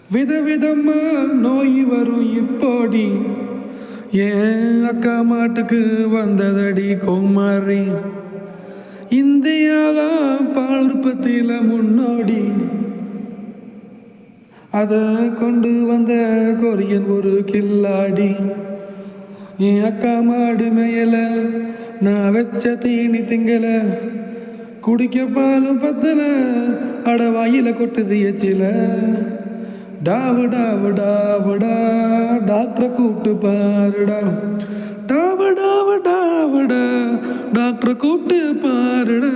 விதவிதமா நோய் வரும் இப்போடி ஏன் அக்கா மாட்டுக்கு வந்ததடி கோமாரி. இந்தியாதான் பால் உற்பத்தியில முன்னோடி, அதை கொண்டு வந்த கொரியன் ஒரு கில்லாடி. என் அக்கா மாடு மேயல, நான் வச்ச தீனி திங்கல, குடிக்க பாலும் பத்தல, அட வாயில கொட்டுது எச்சில. டாவு டாவு டாவுடா, டாக்டரை கூப்பிட்டு பாருடா. டாவு டாவு டாவுடா, டாக்டரை கூப்பிட்டு பாருடா.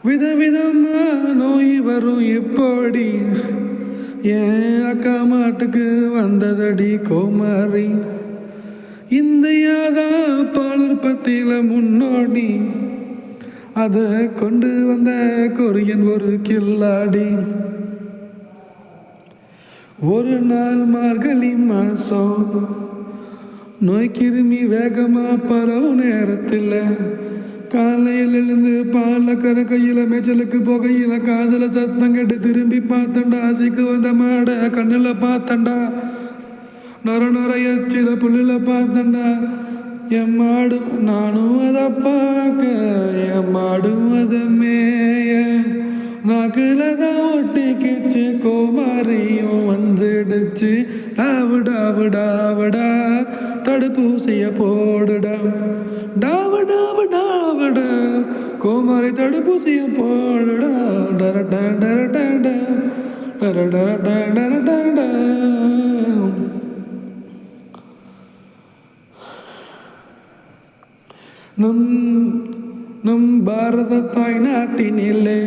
விதவிதமா நோய் வரும் இப்போடி ஏன் அக்கா மாட்டுக்கு வந்ததடி கோமாரி. இந்தியாதான் பால் உற்பத்தியில முன்னோடி, அதை கொண்டு வந்த கொரியன் ஒரு கில்லாடி. ஒரு நாள் மார்கழி மாசம் நோய் கிருமி வேகமா பரவும் நேரத்தில் காலையில் எழுந்து பால கர கையில மேய்ச்சலுக்கு புகையில காதல சத்தம் கேட்டு திரும்பி பார்த்தண்டா. ஆசைக்கு வந்த மாட கண்ணுல பார்த்தண்டா, நொர நொறையச்சில புல்லுல பார்த்தண்டா. என் மாடும் நானும் அதை பார்க்க, என் மாடும் அதை மேய, நாக்குல தான் ஒட்டிக்கிச்சு கோமாரியும் வந்துடுச்சு. டாவு டாவு டாவுடா, தடுப்பூசிய போடுடா. டாவு டாவு டாவுடா, கோமாரி தடுப்பூசிய போடுடா. டர டர டர டர டர டர டர டர டர. நம் பாரத தாய் நாட்டினிலே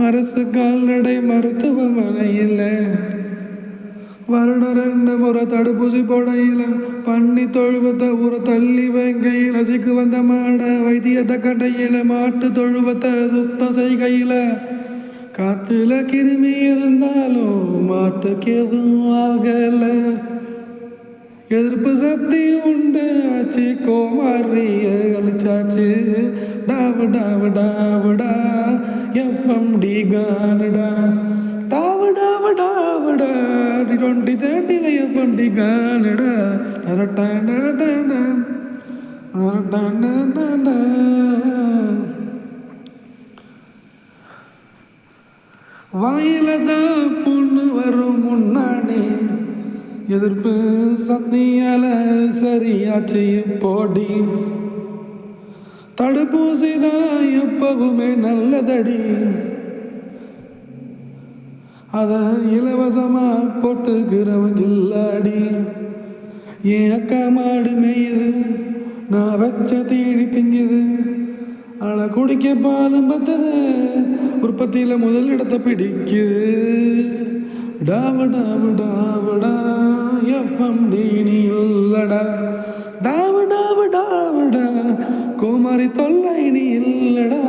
அரசு கால்நடை மருத்துவமனையில் வருடம் 2 முறை தடுப்பூசி போடையில் பண்ணி தொழுவத்தை ஊரை தள்ளி வைக்கையில் அசிக்கு வந்த மாட வைத்தியட்ட கட்டையில் மாட்டு தொழுவத்தை சுத்தம் செய்கையில் காத்துல கிருமி இருந்தாலும் மாட்டுக்கு எதுவும் ஆகலை. எதிர்ப்பு சக்தி உண்டு ஆச்சு கோமாரிய அழிச்சாச்சு. டாவு டாவு டாவுடா, எஃப்எம்டி கானுடா. டாவு டாவு டாவுடா, 2030 எஃப்எம்டி கானுடா. வாயில தான் புண்ணு வரும் முன்னாடி, எதிர்ப்பு சக்தியால சரியாச்சு போடி. தடுப்பூசி தான் எப்பவுமே நல்லதடி, அத இலவசமா போட்டுக்கிறவங்க இல்லாடி. என் அக்கா மாடு மேயுது, நான் வச்ச தீனி திங்குது, அட குடிக்க பாலும் பத்தது, உற்பத்தியில முதல் இடத்தை பிடிக்குது. டாவு டாவு டாவுடா, எஃப்எம்டி நீ இல்லடா. டாவு டாவு டாவுடா, கோமாரி தொல்லை நீ இல்லடா.